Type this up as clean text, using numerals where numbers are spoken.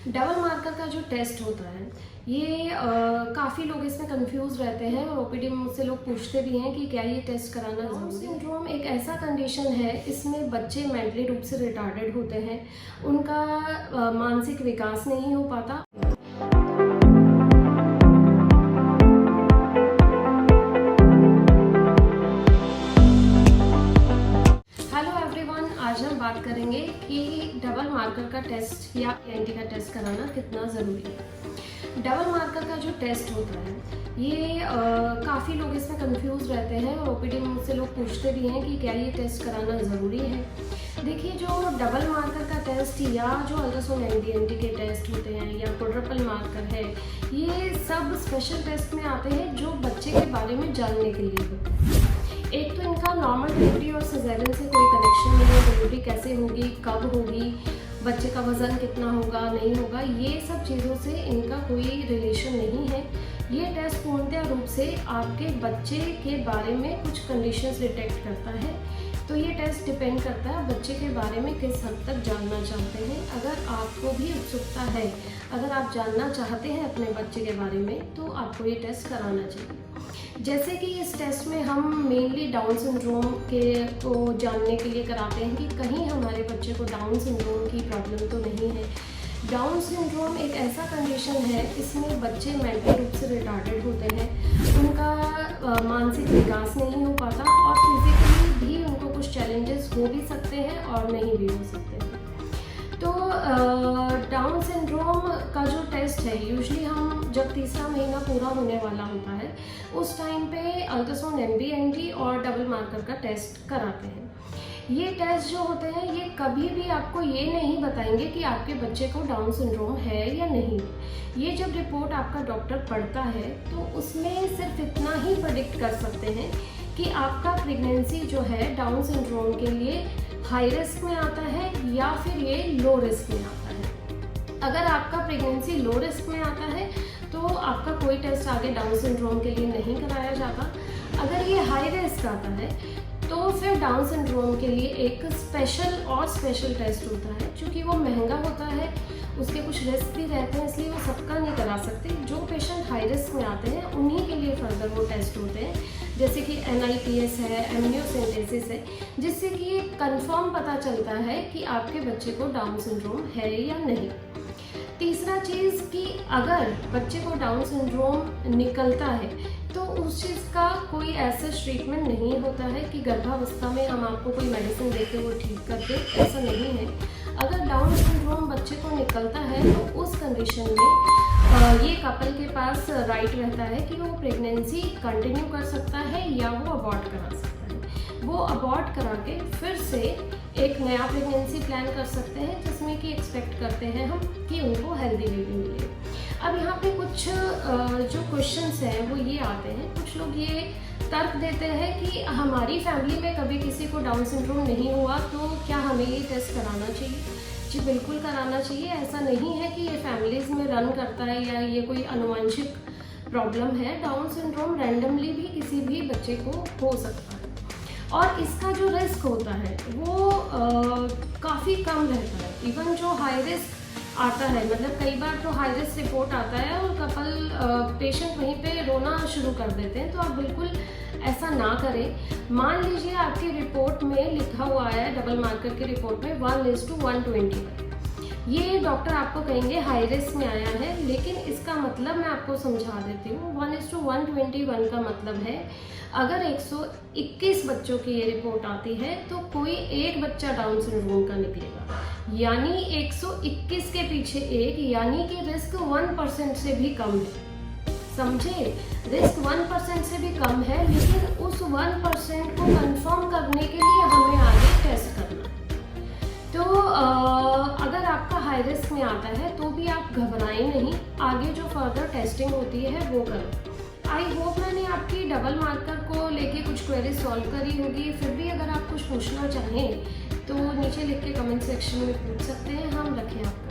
Double marker का जो test होता है ये काफ़ी लोग इसमें कंफ्यूज रहते हैं और ओपीडी में मुझसे लोग पूछते भी हैं कि क्या ये टेस्ट कराना डाउन सिंड्रोम एक ऐसा कंडीशन है, इसमें बच्चे मेंटली रूप से रिटार्डेड होते हैं, उनका मानसिक विकास नहीं हो पाता। आज हम बात करेंगे कि डबल मार्कर का टेस्ट या एंटी का टेस्ट कराना कितना ज़रूरी है। डबल मार्कर का जो टेस्ट होता है ये काफ़ी लोग इसमें कंफ्यूज रहते हैं और ओपीडी में मुझसे लोग पूछते भी हैं कि क्या ये टेस्ट कराना ज़रूरी है। देखिए, जो डबल मार्कर का टेस्ट या जो अल्ट्रासाउंड एनडी के टेस्ट होते हैं या क्वाड्रुपल मार्कर है, ये सब स्पेशल टेस्ट में आते हैं जो बच्चे के बारे में जानने के लिए होते हैं। एक तो इनका नॉर्मल डिलीवरी और सिजेरियन से कोई कनेक्शन नहीं है, डिलीवरी कैसे होगी, कब होगी, बच्चे का वज़न कितना होगा, नहीं होगा, ये सब चीज़ों से इनका कोई रिलेशन नहीं है। ये टेस्ट पूर्णतः रूप से आपके बच्चे के बारे में कुछ कंडीशंस डिटेक्ट करता है। तो ये टेस्ट डिपेंड करता है बच्चे के बारे में किस हद तक जानना चाहते हैं। अगर आपको भी उत्सुकता है, अगर आप जानना चाहते हैं अपने बच्चे के बारे में, तो आपको ये टेस्ट कराना चाहिए। जैसे कि इस टेस्ट में हम मेनली डाउन सिंड्रोम को जानने के लिए कराते हैं कि कहीं हमारे बच्चे को डाउन सिंड्रोम की प्रॉब्लम तो नहीं है। डाउन सिंड्रोम एक ऐसा कंडीशन है, इसमें बच्चे मेंटली रूप से रिटार्डेड होते हैं, उनका मानसिक विकास नहीं हो पाता और फिजिकली भी उनको कुछ चैलेंजेस हो भी सकते हैं और नहीं भी हो सकते हैं। तो डाउन सिंड्रोम का जो टेस्ट है, यूजुअली हम जब तीसरा महीना पूरा होने वाला होता है उस टाइम पे अल्ट्रासाउंड एनडी और डबल मार्कर का टेस्ट कराते हैं। ये टेस्ट जो होते हैं ये कभी भी आपको ये नहीं बताएंगे कि आपके बच्चे को डाउन सिंड्रोम है या नहीं। ये जब रिपोर्ट आपका डॉक्टर पढ़ता है तो उसमें सिर्फ इतना ही प्रेडिक्ट कर सकते हैं कि आपका प्रेगनेंसी जो है डाउन सिंड्रोम के लिए हाई रिस्क में आता है या फिर ये लो रिस्क में आता है। अगर आपका प्रेगनेंसी लो रिस्क में आता है तो आपका कोई टेस्ट आगे डाउन सिंड्रोम के लिए नहीं कराया जाता। अगर ये हाई रिस्क आता है तो फिर डाउन सिंड्रोम के लिए एक स्पेशल टेस्ट होता है। चूँकि वो महंगा होता है, उसके कुछ रिस्क भी रहते हैं, इसलिए वो सबका नहीं करा सकते। जो पेशेंट हाई रिस्क में आते हैं उन्हीं के लिए फर्दर वो टेस्ट होते हैं, जैसे कि NIPS है, एमनियोसेंटेसिस है, जिससे कि ये कंफर्म पता चलता है कि आपके बच्चे को डाउन सिंड्रोम है या नहीं। तीसरा चीज़ कि अगर बच्चे को डाउन सिंड्रोम निकलता है तो उस चीज़ का कोई ऐसा ट्रीटमेंट नहीं होता है कि गर्भावस्था में हम आपको कोई मेडिसिन देके वो ठीक कर दे, ऐसा नहीं है। अगर डाउन सिंड्रोम बच्चे को निकलता है तो उस कंडीशन में ये कपल के पास राइट रहता है कि वो प्रेगनेंसी कंटिन्यू कर सकता है या वो अबॉर्ट करा सकता है। वो अबॉर्ट करा के फिर से एक नया प्रेगनेंसी प्लान कर सकते हैं, जिसमें कि एक्सपेक्ट करते हैं हम कि उनको हेल्दी बेबी मिले। अब यहाँ पे कुछ जो क्वेश्चंस हैं वो ये आते हैं, कुछ लोग ये तर्क देते हैं कि हमारी फैमिली में कभी किसी को डाउन सिंड्रोम नहीं हुआ तो क्या हमें ये टेस्ट कराना चाहिए। जी बिल्कुल कराना चाहिए। ऐसा नहीं है कि ये फैमिलीज़ में रन करता है या ये कोई आनुवंशिक प्रॉब्लम है। डाउन सिंड्रोम रैंडमली भी किसी भी बच्चे को हो सकता है और इसका जो रिस्क होता है वो काफ़ी कम रहता है। इवन जो हाई रिस्क आता है, मतलब कई बार तो हाई रिस्क रिपोर्ट आता है और कपल पेशेंट वहीं पे रोना शुरू कर देते हैं, तो आप बिल्कुल ऐसा ना करें। मान लीजिए आपकी रिपोर्ट में लिखा हुआ है, डबल मार्कर की रिपोर्ट में 1:120, ये डॉक्टर आपको कहेंगे हाई रिस्क में आया है, लेकिन इसका मतलब मैं आपको समझा देती हूँ। 1:121 का मतलब है अगर 121 बच्चों की ये रिपोर्ट आती है तो कोई एक बच्चा डाउन सिंड्रोम का निकलेगा, यानी 121 के पीछे एक, यानी कि रिस्क 1% से भी कम है। समझे, रिस्क 1% से भी कम है, लेकिन उस 1% को कंफर्म करने के लिए हमें आगे टेस्ट करना है। तो अगर आपका हाई रिस्क में आता है तो भी आप घबराएं नहीं, आगे जो फर्दर टेस्टिंग होती है वो करो। आई होप मैंने आपकी डबल मार्कर को लेके कुछ क्वेरी सॉल्व करी होगी। फिर भी अगर आप कुछ पूछना चाहें तो नीचे लिख के कमेंट सेक्शन में पूछ सकते हैं, हम रखें आपका।